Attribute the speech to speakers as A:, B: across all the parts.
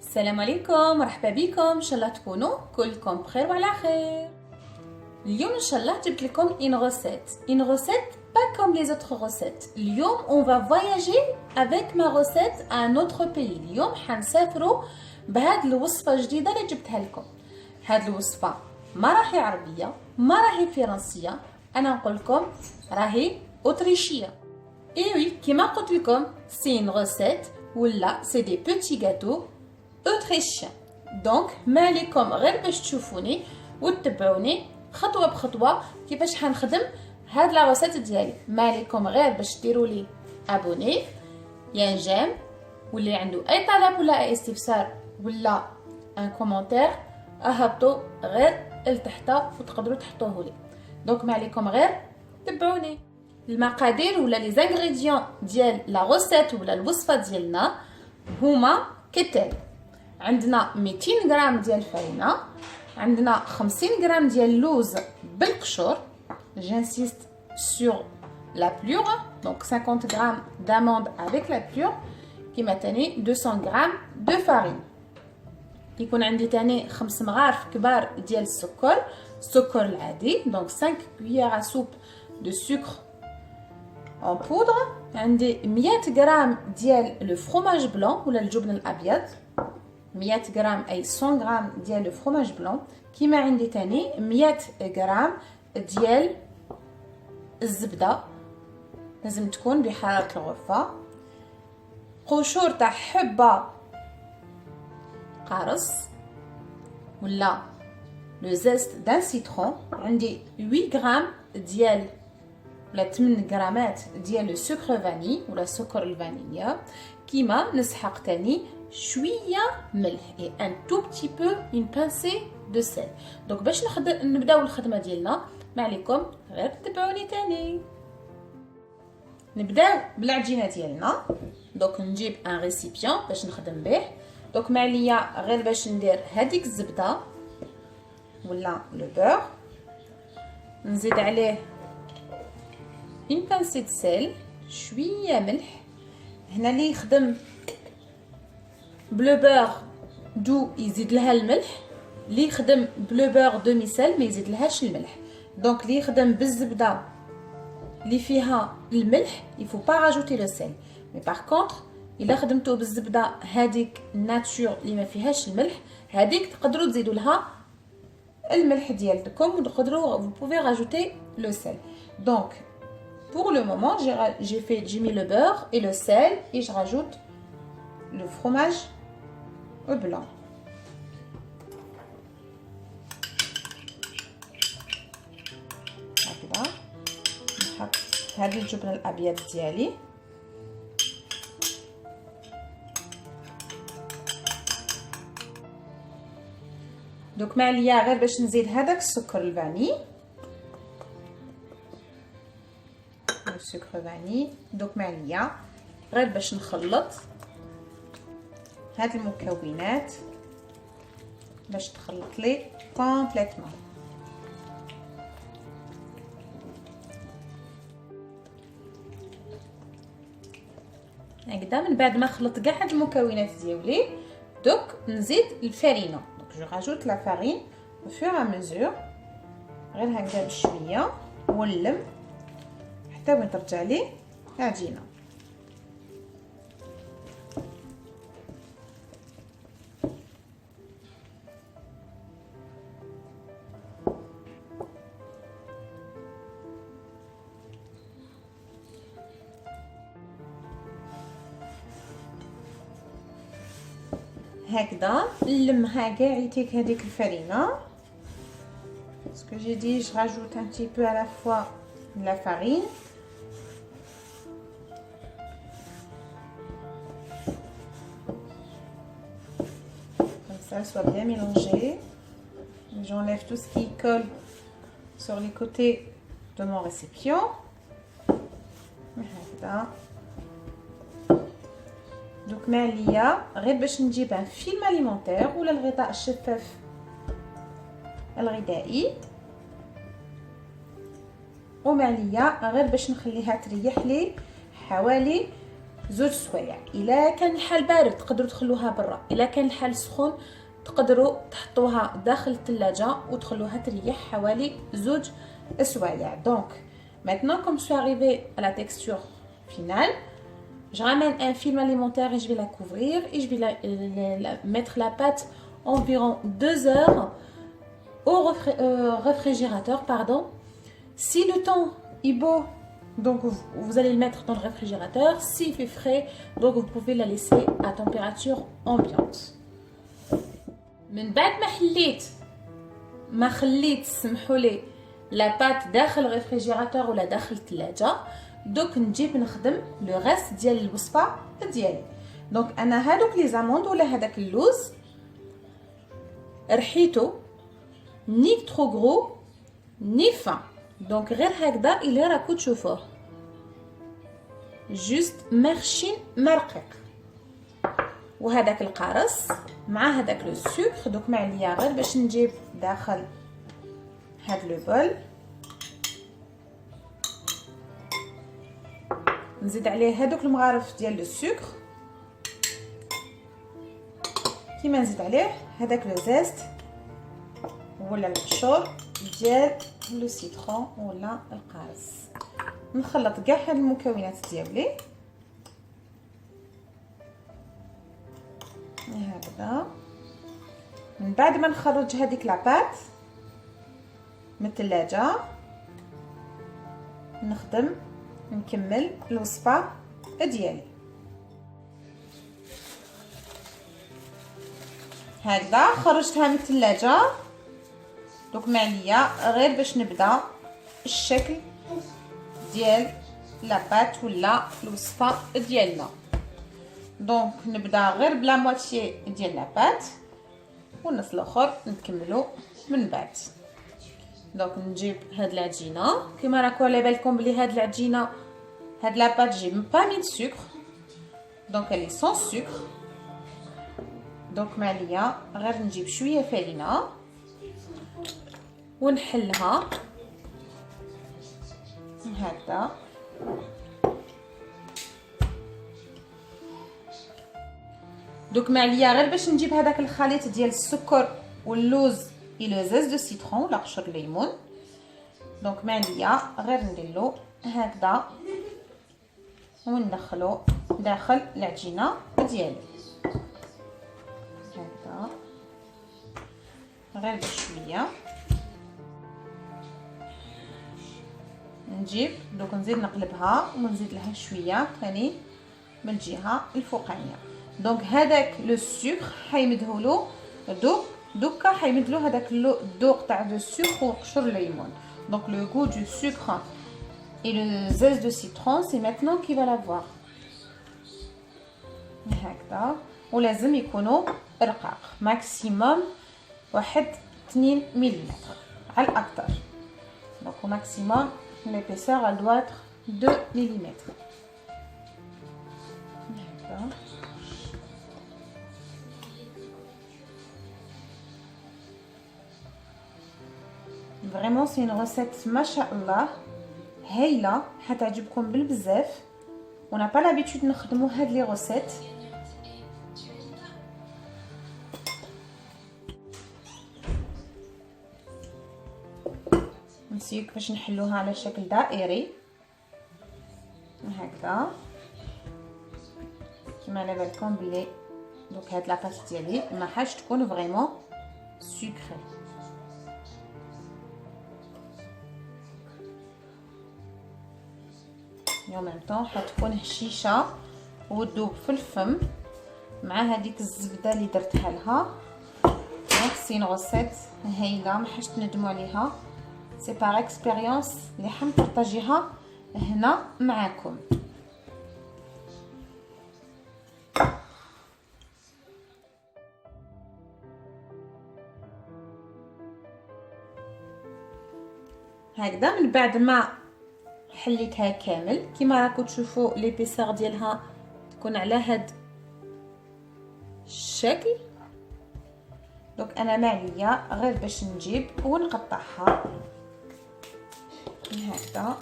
A: السلام عليكم، مرحبا بكم. ان شاء الله تكونوا كلكم بخير وعلى خير. اليوم ان شاء الله جبت لكم une recette pas comme les autres recettes. اليوم on va voyager avec ma recette à un autre pays. اليوم حنسافروا بهاد الوصفه الجديده اللي جبتها لكم. هاد الوصفه ما راهي عربيه، ما راهي فرنسيه، انا نقول لكم راهي اوتريشيه. اي وي كيما قلت لكم سي une recette ولا سي دي petits gâteaux autrichien. دونك ما عليكم غير باش تشوفوني وتتبعوني خطوه بخطوه كيفاش حنخدم هاد لا روسيت ديالي. ما عليكم غير باش ديروا لي ابوني يا جيم، واللي عنده اي طلب ولا اي استفسار ولا ان كومونتير اهبطوا غير لتحت وتقدروا تحطوه لي. دونك ما عليكم غير تبعوني. المقادير ولا لي زانغريديون ديال لا روسيت ولا الوصفه ديالنا هما كالتالي: عندنا 200 غرام ديال الفرينه، عندنا 50 غرام ديال اللوز بالقشور، جانسيست سور لا بلور، دونك 50 غرام d'amande avec la plure، كيما تاني 200 غرام دو فارين. يكون عندي تاني 5 مغارف كبار ديال السكر العادي، دونك 5 cuillères à soupe de sucre en poudre. عندي 100 غرام ديال لو فروماج بلون ولا الجبن الابيض، 100 غرام اي 100 غرام ديال لو فروماج بلون. كيما عندي تاني 100 غرام ديال الزبده، لازم تكون بحراره الغرفه. قشور تاع حبه قارص ولا لو زيست دان سيترون. عندي 8 غرام ديال ولا 8 غرامات ديال لو سكر فاني ولا سكر الفانيليا. كيما نسحق تاني شويه ملح اي ان تو بتي بو اون بانسي دو سيل. دونك باش نبداو الخدمه ديالنا ما عليكم غير تبعوني تاني. نبداو بالعجينه ديالنا. دونك نجيب ان ريسيبيون باش نخدم به. دونك ما عليا غير باش ندير هذيك الزبده ولا لو بور، نزيد عليه اون بانسي دو سيل، شويه ملح. هنا اللي يخدم بلو بور دو يزيد لها الملح، اللي يخدم بلو بور دومي سيل ما يزيد لهاش الملح. دونك اللي يخدم بالزبده اللي فيها الملح يفو با راجوتي لو سيل، مي باغ كونطخ الا خدمتو بالزبده هذيك ناتور اللي ما فيهاش الملح، هذيك تقدروا تزيدوا لها الملح ديالكم وتقدروا vous pouvez rajouter le sel. Donc pour le moment j'ai mis le beurre et le sel et je rajoute le fromage blanc. هكذا نحط هذه الجبن الابيض ديالي. دوك ما عليا غير باش نزيد هذاك السكر الفاني، السكر فاني. دوك ما عليا غير باش نخلط هاد المكونات باش تخلط لي كومبليتمون. هكذا من بعد ما خلط كاع هاد المكونات ديالي دوك نزيد الفرينه. Je rajoute la farine au fur et à mesure، غير هكذا بشويه ونلم حتى وين ترجع لي العجينه. هكذا نلمها كاع يتيك هذيك الفرينه. ce que j'ai dit je rajoute un petit peu à la fois la farine comme ça elle soit bien mélangée. J'enlève tout ce qui colle sur les côtés de mon récipient. هكذا دوك ما عليا غير باش نجيب ان فيلم اليمونتير ولا الغطاء الشفاف الغذائي، وما عليا غير باش نخليها تريح لي حوالي زوج سوايع. الا كان الحال بارد تقدروا تخلوها برا، الا كان الحال سخون تقدروا تحطوها داخل الثلاجه وتخلوها تريح حوالي زوج سوايع. دونك maintenant comme je suis arrivée à la texture finale, je ramène un film alimentaire et je vais la couvrir et je vais mettre la pâte environ 2 heures au réfrigérateur, pardon. Si le temps est beau, donc vous allez le mettre dans le réfrigérateur. S'il fait frais, donc vous pouvez la laisser à température ambiante. من بعد ما خليت سمحوا لي لا بات داخل الريفريجيراتور ولا داخل الثلاجه، دوك نجيب نخدم لو غاس ديال الوصفه ديالي. دونك انا هادوك لي زاموند ولا هذاك اللوز رحيتو ني ترو غرو ني فان، دونك غير هكذا اللي راكو تشوفوه جوست مرشين مرقق. وهذاك القارص مع هذاك لو سكر، دوك ما عليا غير باش نجيب داخل هاد لو بول نزيد عليه هذوك المغارف ديال لو سكر، كيما نزيد عليه هذاك لو زيست ولا القشور ديال لو سيترون ولا القارص. نخلط كاع هاد المكونات ديالي هكذا. من بعد ما نخرج هذيك لاباط من الثلاجه نكمل الوصفه ديالي هكذا. خرجتها من الثلاجه، دوك ما عليا غير باش نبدا الشكل ديال لاباط ولا الوصفه ديالنا. دونك نبدا غير بلا موتيي ديال لاباط والنص الاخر نكملو من بعد. دونك نجيب هاد العجينه كما راكم على بالكم بلي هاد العجينه هاد لاباط جي با مين سكر، دونك الي سون سكر. دونك ما عليا غير نجيب شويه فرينه ونحلها هكذا. دوك ما عليا غير باش نجيب هذاك الخليط ديال السكر واللوز الى زاز دو سيترون ولا قشر الليمون. دونك ما عليا غير نديرلو هكذا وندخلو داخل العجينه ديالي هكذا غير بشويه. نجيب دوك نزيد نقلبها ونزيد لها شويه ثاني من الجهه الفوقانيه. دونك هذاك لو سكر حيمدهولو دوكا حيمدلو هذاك الذوق تاع لو سكر وقشر الليمون. دونك لو غو دو سكر et le zeste de citron c'est maintenant qu'il va l'avoir هكذا. ولازم يكونوا رقاق ماكسيموم 1-2 ملم على الاكثر. دونك ماكسيموم l'épaisseur elle doit être 2 ملم هكذا. فريمون سي une recette ما شاء الله هايله حتعجبكم بالبزاف. ونا با لابيتود نخدمو هاد لي روسيت. نسيو كيفاش نحلوها على شكل دائري هكذا كيما على بالكم بلي. دوك هاد لاباط ديالي ما حاش تكون فريمون سكري. يوم ميم طون حتكون هشيشه وتذوب في الفم مع هذيك الزبده اللي درتها لها. دونك سي روسيت هايله ما حاش تندموا عليها. سي بار اكسبيريونس اللي حنبارطاجيها هنا معاكم. هكذا من بعد ما حليتها كامل كيما راكم تشوفوا ليبيسار ديالها تكون على هاد الشكل. دونك انا ما عليا غير باش نجيب ونقطعها هكذا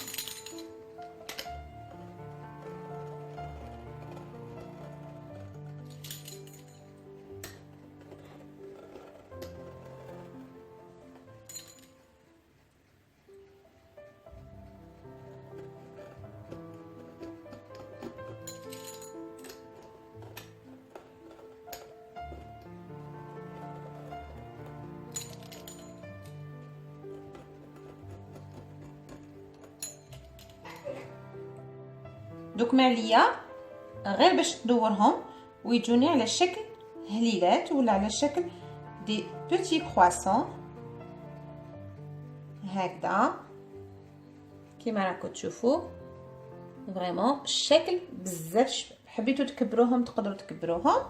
A: دوك ما عليا غير باش ندورهم ويجوني على شكل هليلات ولا على شكل دي بوتي كرواسون هكذا كيما راكم تشوفوا. فريمون الشكل بزاف شباب. حبيتو تكبروهم تقدروا تكبروهم،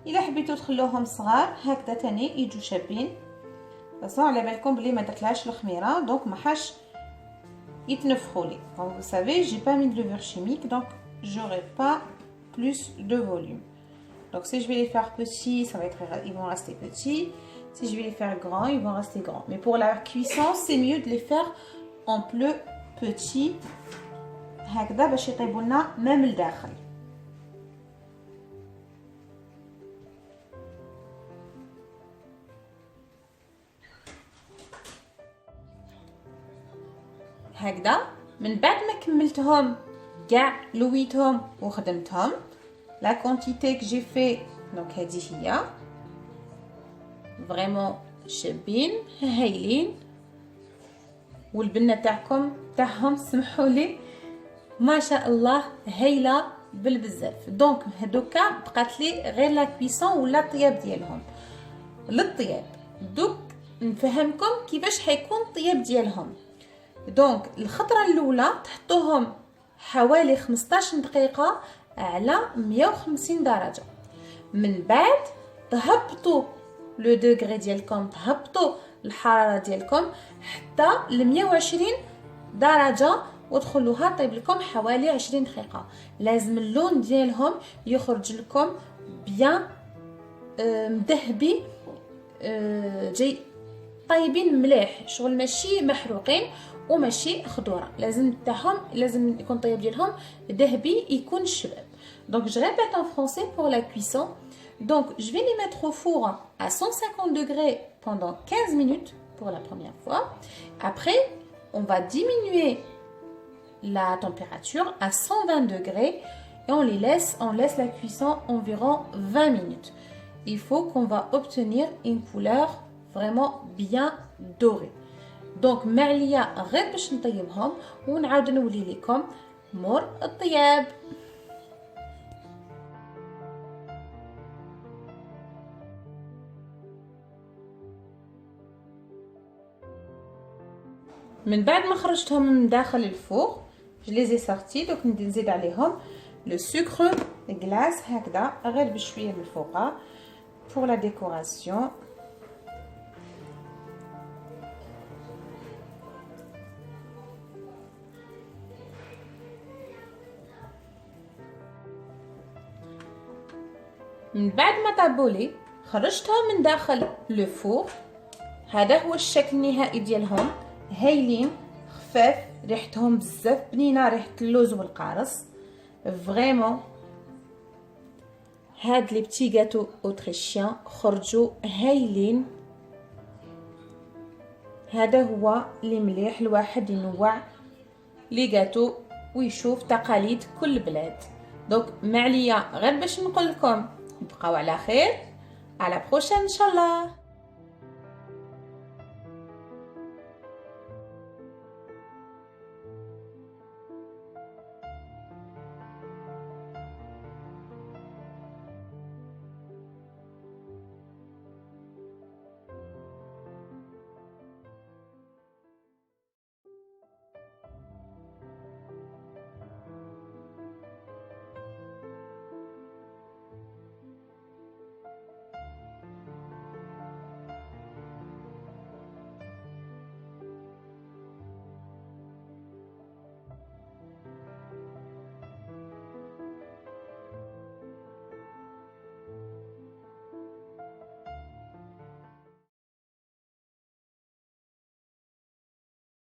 A: الا حبيتو تخلوهم صغار هكذا تاني يجوا شابين. بس على بالكم بلي ما درتلهاش الخميره دونك ما حاش يتنفخوا لي. Donc vous savez, j'ai pas mis de levure chimique donc j'aurai pas plus de volume. Donc si je vais les faire petits, ça va être ils vont rester petits. Si je vais les faire grands, ils vont rester grands. Mais pour la cuisson, c'est mieux de les faire en plus petits. هكذا باش يطيبوا لنا même الداخل. هكذا من بعد ما كملتهم كاع لويتهم وخدمتهم لا كونتيتي كو جي في. دونك هذه هي فريمون شابين هايلين، والبنه تاعهم سمحوا لي ما شاء الله هايله بالبزاف. دونك هذوكا بقات لي غير لا كويسون ولا الطياب ديالهم. للطياب دوك نفهمكم كيفاش حيكون الطياب ديالهم. دونك الخطره الاولى تحطوهم حوالي 15 دقيقه على 150 درجه، من بعد تهبطوا لو دوغري ديالكم، تهبطوا الحراره ديالكم حتى ل 120 درجه وتخلوها طيب لكم حوالي 20 دقيقه. لازم اللون ديالهم يخرج لكم بيان مذهبي جاي طيبين مليح، شغل ماشي محروقين وماشي خضوره. لازم يكون طيب ديالهم ذهبي يكون شباب. Donc je répète en français pour la cuisson. Donc je vais les mettre au four à 150 degrés pendant 15 minutes pour la première fois. Après on va diminuer la température à 120 degrés et on laisse la cuisson environ 20 minutes. Il faut qu'on va obtenir une couleur vraiment bien dorée. دونك ما عليا غير باش نطيبهم ونعاود نولي لكم مور الطياب. من بعد ما خرجتهم من داخل الفوق je les ai sortis. دونك نزيد عليهم لو سكر غلاس هكذا غير بشويه من الفوق pour la décoration. من بعد ما طابوا لي خرجتهم من داخل لو فور. هذا هو الشكل النهائي ديالهم، هايلين خفاف، ريحتهم بزاف بنينه، ريحه اللوز والقارص فريمون. هاد لي بتي غاتو اوتريشيان خرجوا هايلين. هذا هو اللي مليح الواحد ينوع لي غاتو ويشوف تقاليد كل بلاد. دونك ما عليا غير باش نقول لكم بقاو على خير، على بروشين ان شاء الله.